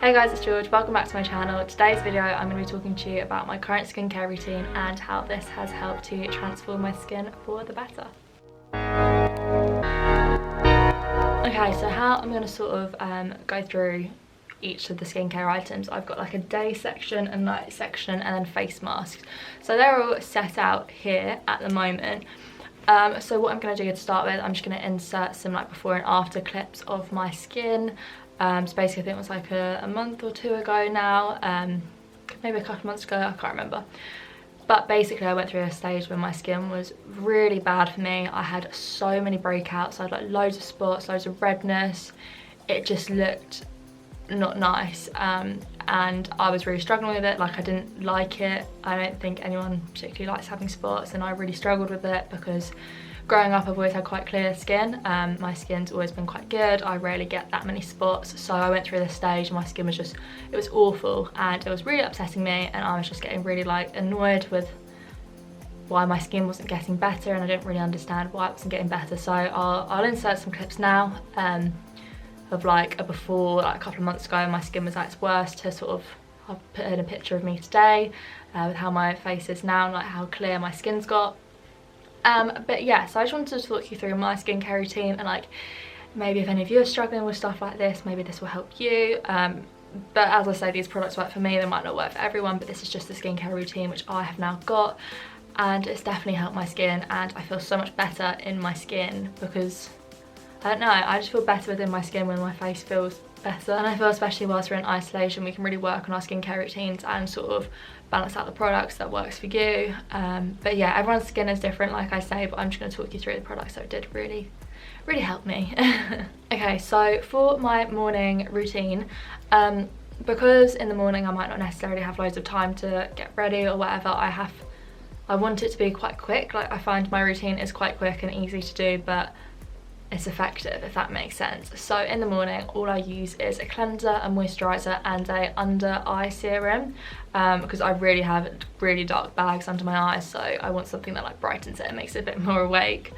Hey guys, it's George. Welcome back to my channel. Today's video I'm going to be talking to you about my current skincare routine and how this has helped to transform my skin for the better. Okay, so how I'm going to sort of go through each of the skincare items. I've got like a day section, a night section, and then face masks. So they're all set out here at the moment. So what I'm going to do to start with, I'm just going to insert some like before and after clips of my skin. So basically I think it was like a month or two ago now, maybe a couple of months ago, I can't remember. But basically I went through a stage when my skin was really bad for me. I had so many breakouts, I had like loads of spots, loads of redness. It just looked not nice, and I was really struggling with it. Like, I didn't like it. I don't think anyone particularly likes having spots, and I really struggled with it because growing up I've always had quite clear skin. My skin's always been quite good. I rarely get that many spots, so I went through this stage and my skin was just, it was awful, and it was really upsetting me, and I was just getting really like annoyed with why my skin wasn't getting better, and I didn't really understand why it wasn't getting better. So I'll insert some clips now of like a before, like a couple of months ago my skin was at its worst, to sort of, I've put in a picture of me today with how my face is now and like how clear my skin's got. But yeah, so I just wanted to talk you through my skincare routine, and like maybe if any of you are struggling with stuff like this, maybe this will help you. But as I say, these products work for me, they might not work for everyone, but this is just the skincare routine which I have now got, and it's definitely helped my skin, and I feel so much better in my skin because I don't know, I just feel better within my skin when my face feels better. And I feel especially whilst we're in isolation, we can really work on our skincare routines and sort of balance out the products that works for you. But yeah, everyone's skin is different, like I say, but I'm just going to talk you through the products that did really help me. Okay, so for my morning routine, because in the morning I might not necessarily have loads of time to get ready or whatever, I want it to be quite quick. Like, I find my routine is quite quick and easy to do, but it's effective, if that makes sense. So in the morning all I use is a cleanser, a moisturiser, and a under eye serum, because I really have really dark bags under my eyes, so I want something that like brightens it and makes it a bit more awake.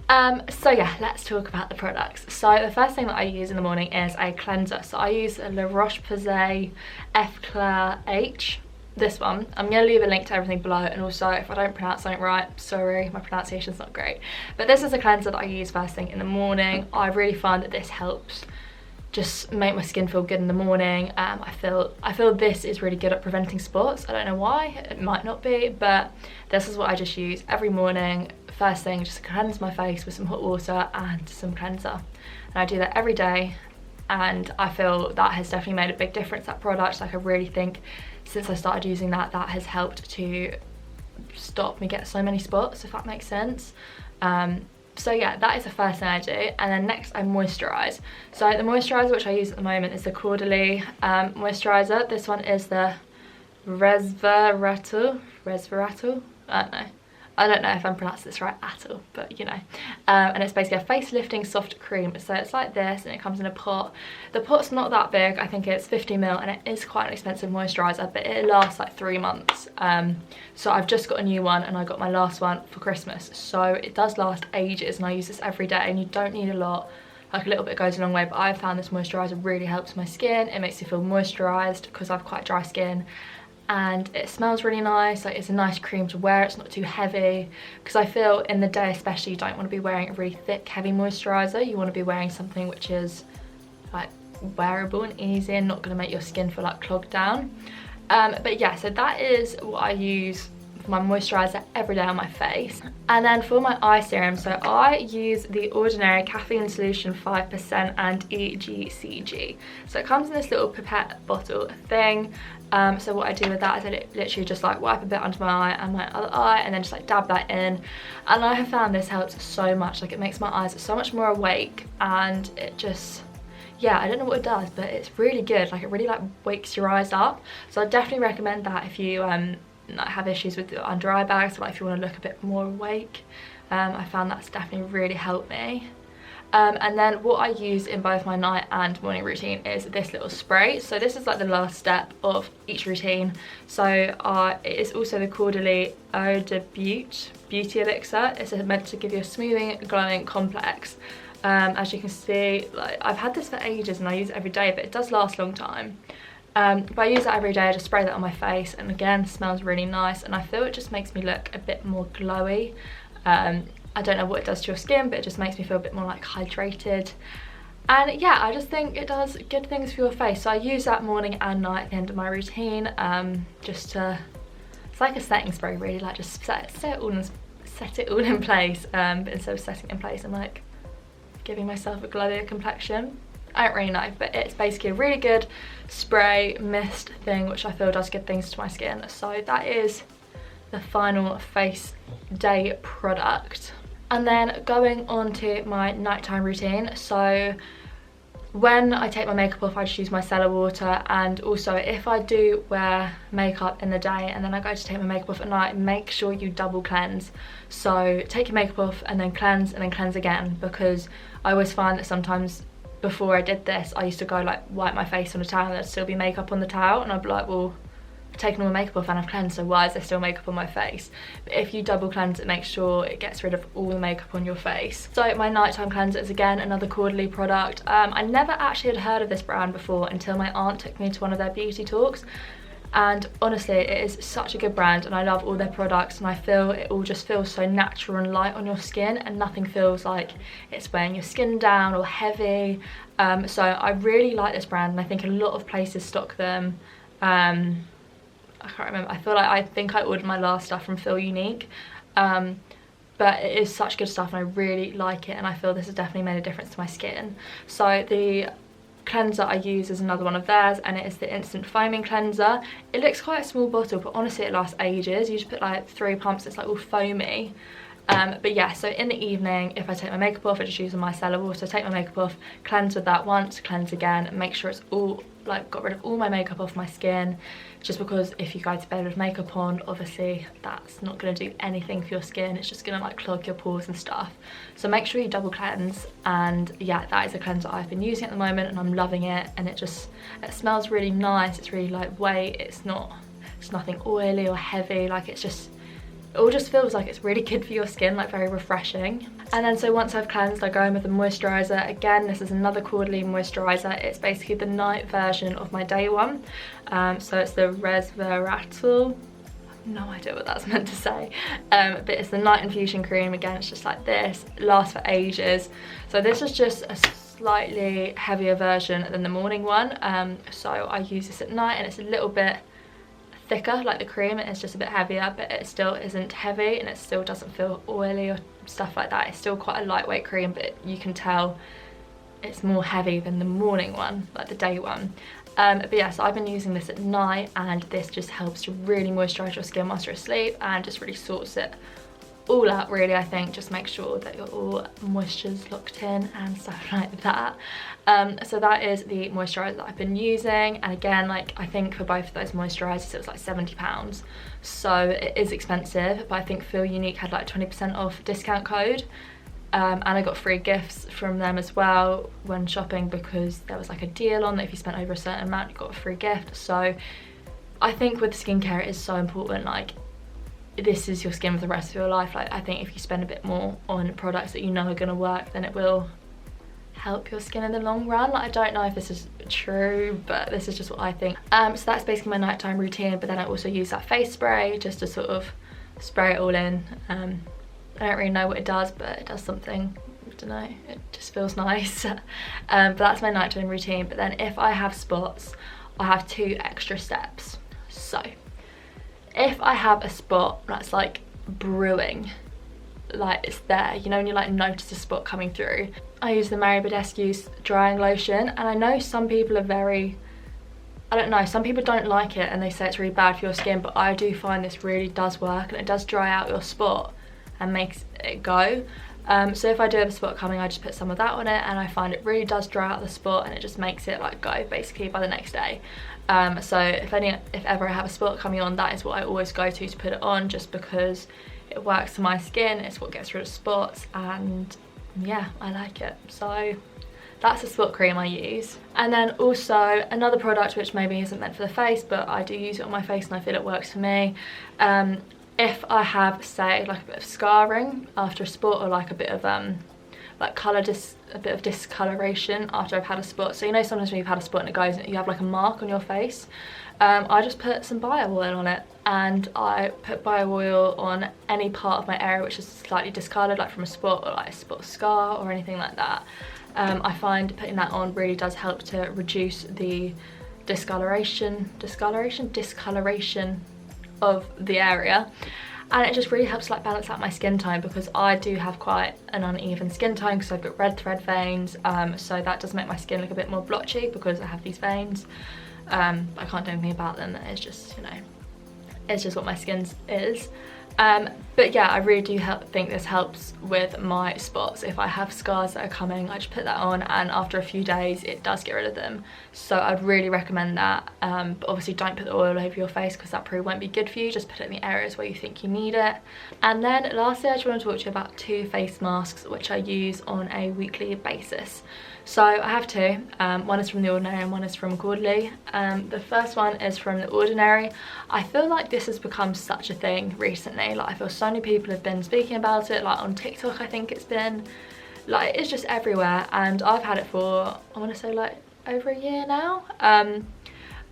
So yeah, let's talk about the products. So the first thing that I use in the morning is a cleanser. So I use a LaRoche-POSAY EFFACLAR H. This one. I'm going to leave a link to everything below, and also if I don't pronounce something right, sorry, my pronunciation's not great. But this is a cleanser that I use first thing in the morning. I really find that this helps just make my skin feel good in the morning. I feel this is really good at preventing spots. I don't know why, it might not be, but this is what I just use every morning. First thing, just cleanse my face with some hot water and some cleanser. And I do that every day, and I feel that has definitely made a big difference, that product. Like, I really think since I started using that, that has helped to stop me get so many spots, if that makes sense. So yeah, that is the first thing I do. And then next I moisturise. So the moisturiser which I use at the moment is the CAUDALIE moisturiser. This one is the RESVERATROL, I don't know if I'm pronouncing this right at all, but you know. And it's basically a face lifting soft cream. So it's like this, and it comes in a pot. The pot's not that big, I think it's 50ml, and it is quite an expensive moisturiser, but it lasts like 3 months. So I've just got a new one, and I got my last one for Christmas. So it does last ages, and I use this every day, and you don't need a lot. Like, a little bit goes a long way, but I've found this moisturiser really helps my skin. It makes me feel moisturised because I've quite dry skin. And it smells really nice. Like, it's a nice cream to wear, it's not too heavy, because I feel in the day especially you don't want to be wearing a really thick heavy moisturiser. You want to be wearing something which is like wearable and easy and not going to make your skin feel like clogged down. But yeah, so that is what I use for my moisturiser every day on my face. And then for my eye serum, so I use the Ordinary Caffeine Solution 5% and EGCG. So it comes in this little pipette bottle thing. So what I do with that is I literally just like wipe a bit under my eye and my other eye, and then just like dab that in. And I have found this helps so much. Like, it makes my eyes so much more awake, and it just, yeah, I don't know what it does, but it's really good. Like, it really like wakes your eyes up. So I definitely recommend that if you like have issues with your under eye bags, or like if you want to look a bit more awake. I found that's definitely really helped me. And then what I use in both my night and morning routine is this little spray. So this is like the last step of each routine. So it is also the CAUDALIE Eau de Beauty Elixir. It's meant to give you a smoothing, glowing complex. As you can see, like, I've had this for ages and I use it every day, but it does last a long time. But I use that every day. I just spray that on my face, and again, smells really nice, and I feel it just makes me look a bit more glowy. I don't know what it does to your skin, but it just makes me feel a bit more like hydrated. And yeah, I just think it does good things for your face. So I use that morning and night at the end of my routine, just to, it's like a setting spray really, like just set it all in place. But instead of setting it in place, I'm like giving myself a glowier complexion. I don't really know, but it's basically a really good spray mist thing, which I feel does good things to my skin. So that is the final face day product. And then going on to my nighttime routine. So when I take my makeup off, I just use micellar water, and also if I do wear makeup in the day and then I go to take my makeup off at night, make sure you double cleanse. So take your makeup off and then cleanse again, because I always find that sometimes before I did this, I used to go like wipe my face on a towel and there'd still be makeup on the towel, and I'd be like, well, I've taken all my makeup off and I've cleansed, so why is there still makeup on my face? But if you double cleanse, it makes sure it gets rid of all the makeup on your face. So my nighttime cleanser is again another Caudalie product. I never actually had heard of this brand before until my aunt took me to one of their beauty talks, and honestly it is such a good brand, and I love all their products, and I feel it all just feels so natural and light on your skin, and nothing feels like it's weighing your skin down or heavy. So I really like this brand, and I think a lot of places stock them. I can't remember, I think I ordered my last stuff from Feel Unique, but it is such good stuff and I really like it, and I feel this has definitely made a difference to my skin. So the cleanser I use is another one of theirs, and it is the instant foaming cleanser. It looks quite a small bottle, but honestly it lasts ages. You just put like 3 pumps, it's like all foamy. But yeah, so in the evening, if I take my makeup off, I just use a micellar water, take my makeup off, cleanse with that once, cleanse again, and make sure it's all like got rid of all my makeup off my skin, just because if you go to bed with makeup on, obviously that's not going to do anything for your skin. It's just going to like clog your pores and stuff. So make sure you double cleanse, and yeah, that is a cleanser I've been using at the moment and I'm loving it, and it smells really nice. It's really lightweight, it's nothing oily or heavy, like it all just feels like it's really good for your skin, like very refreshing. And then so once I've cleansed, I go in with a moisturiser. Again, this is another Caudalie moisturiser. It's basically the night version of my day one. So it's the RESVERATROL. I have no idea what that's meant to say. But it's the night infusion cream. Again, it's just like this. It lasts for ages. So this is just a slightly heavier version than the morning one. So I use this at night, and it's a little bit thicker, like the cream. It's just a bit heavier, but it still isn't heavy, and it still doesn't feel oily or stuff like that. It's still quite a lightweight cream, but you can tell it's more heavy than the morning one, like the day one. But yeah, so I've been using this at night, and this just helps to really moisturise your skin whilst you're asleep, and just really sorts it all out really. I think just make sure that your all moisture's locked in and stuff like that. So that is the moisturiser that I've been using, and again, like I think for both of those moisturisers it was like £70, so it is expensive, but I think Feel Unique had like 20% off discount code, and I got free gifts from them as well when shopping, because there was like a deal on that if you spent over a certain amount you got a free gift. So I think with skincare it is so important, like this is your skin for the rest of your life. Like I think if you spend a bit more on products that you know are going to work, then it will help your skin in the long run. Like I don't know if this is true, but this is just what I think. So that's basically my nighttime routine, but then I also use that face spray just to sort of spray it all in. I don't really know what it does, but it does something. I don't know, it just feels nice. But that's my nighttime routine. But then if I have spots, I have 2 extra steps. So if I have a spot that's like brewing, like it's there, you know, when you like notice a spot coming through, I use the Mary Badescu's drying lotion, and I know some people are very, I don't know, some people don't like it and they say it's really bad for your skin, but I do find this really does work, and it does dry out your spot and makes it go. So if I do have a spot coming, I just put some of that on it, and I find it really does dry out the spot, and it just makes it like go basically by the next day. So if ever I have a spot coming on, that is what I always go to put it on, just because it works for my skin, it's what gets rid of spots, and yeah, I like it. So that's the spot cream I use. And then also another product which maybe isn't meant for the face, but I do use it on my face and I feel it works for me. If I have, say, like a bit of scarring after a spot, or like a bit of like a bit of discoloration after I've had a spot. So you know sometimes when you've had a spot and it goes and you have like a mark on your face, I just put some bio oil on it, and I put bio oil on any part of my area which is slightly discoloured, like from a spot or like a spot scar or anything like that. I find putting that on really does help to reduce the discoloration of the area, and it just really helps like balance out my skin tone, because I do have quite an uneven skin tone because I've got red thread veins, so that does make my skin look a bit more blotchy because I have these veins. I can't do anything about them, it's just, you know, it's just what my skin is. But yeah, I really do think this helps with my spots. If I have scars that are coming, I just put that on, and after a few days it does get rid of them. So I'd really recommend that. But obviously don't put the oil over your face because that probably won't be good for you. Just put it in the areas where you think you need it. And then lastly, I just want to talk to you about 2 face masks which I use on a weekly basis. So I have 2, one is from The Ordinary and one is from CAUDALIE. The first one is from The Ordinary. I feel like this has become such a thing recently. Like I feel so many people have been speaking about it, like on TikTok I think it's been. Like it's just everywhere, and I've had it for, I want to say like over a year now. And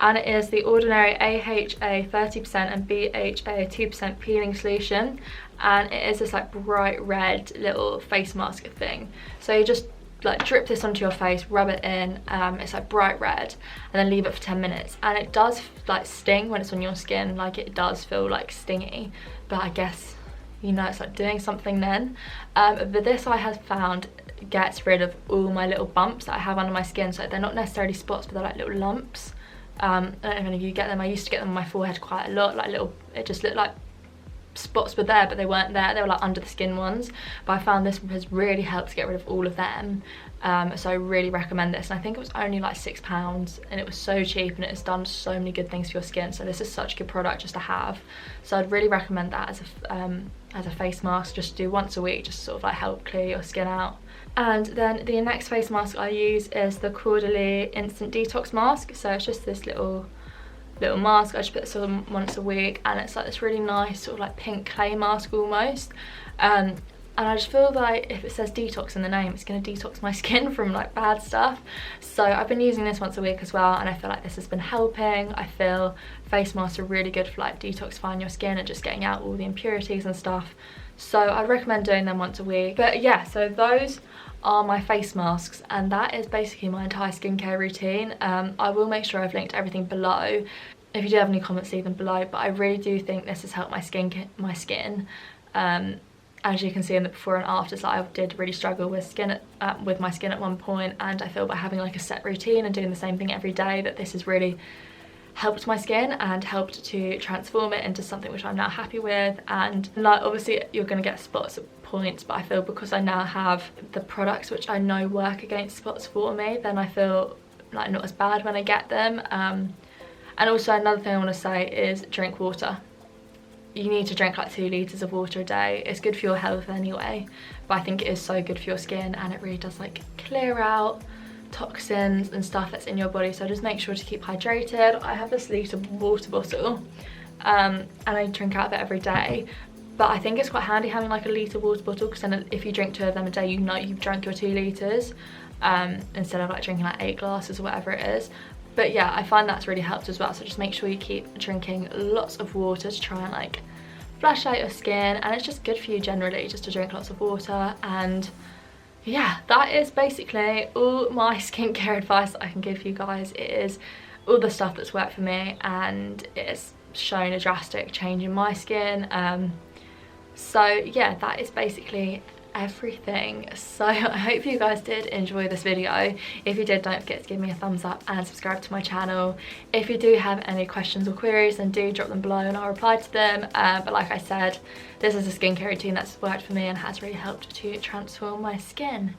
it is The Ordinary AHA 30% and BHA 2% peeling solution. And it is this like bright red little face mask thing. So you just like drip this onto your face, rub it in, it's like bright red, and then leave it for 10 minutes, and it does like sting when it's on your skin. Like it does feel like stingy, but I guess, you know, it's like doing something then. But this I have found gets rid of all my little bumps that I have under my skin. So they're not necessarily spots, but they're like little lumps. I don't know if any of you get them. I used to get them on my forehead quite a lot, like little, it just looked like spots were there but they weren't there, they were like under the skin ones. But I found this has really helped get rid of all of them. So I really recommend this, and I think it was only like £6 and it was so cheap, and it has done so many good things for your skin. So this is such a good product just to have. So I'd really recommend that as a face mask, just do once a week, just to sort of like help clear your skin out. And then the next face mask I use is the CAUDALIE Instant Detox Mask. So it's just this little mask. I just put this on once a week, and it's like this really nice sort of like pink clay mask almost. And I just feel like if it says detox in the name, it's going to detox my skin from like bad stuff. So I've been using this once a week as well, and I feel like this has been helping. I feel face masks are really good for like detoxifying your skin and just getting out all the impurities and stuff. So I'd recommend doing them once a week. But yeah, so those are my face masks, and that is basically my entire skincare routine. I will make sure I've linked everything below. If you do have any comments, leave them below. But I really do think this has helped my skin. As you can see in the before and afters, like I did really struggle with my skin at one point, and I feel by having like a set routine and doing the same thing every day, that this has really helped my skin and helped to transform it into something which I'm now happy with. And like obviously you're going to get spots at points, but I feel because I now have the products which I know work against spots for me, then I feel like not as bad when I get them. And also another thing I want to say is drink water. You need to drink like 2 litres of water a day. It's good for your health anyway, but I think it is so good for your skin, and it really does like clear out toxins and stuff that's in your body. So just make sure to keep hydrated. I have this litre water bottle, and I drink out of it every day. But I think it's quite handy having like a litre water bottle, because then if you drink 2 of them a day, you know you've drunk your 2 litres, instead of like drinking like 8 glasses or whatever it is. But yeah, I find that's really helped as well. So just make sure you keep drinking lots of water to try and like flush out your skin, and it's just good for you generally just to drink lots of water. And yeah, that is basically all my skincare advice that I can give you guys. It is all the stuff that's worked for me, and it's shown a drastic change in my skin. So yeah, that is basically everything. So I hope you guys did enjoy this video. If you did, don't forget to give me a thumbs up and subscribe to my channel. If you do have any questions or queries, then do drop them below and I'll reply to them. But like I said, this is a skincare routine that's worked for me and has really helped to transform my skin.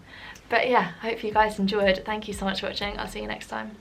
But yeah, I hope you guys enjoyed. Thank you so much for watching. I'll see you next time.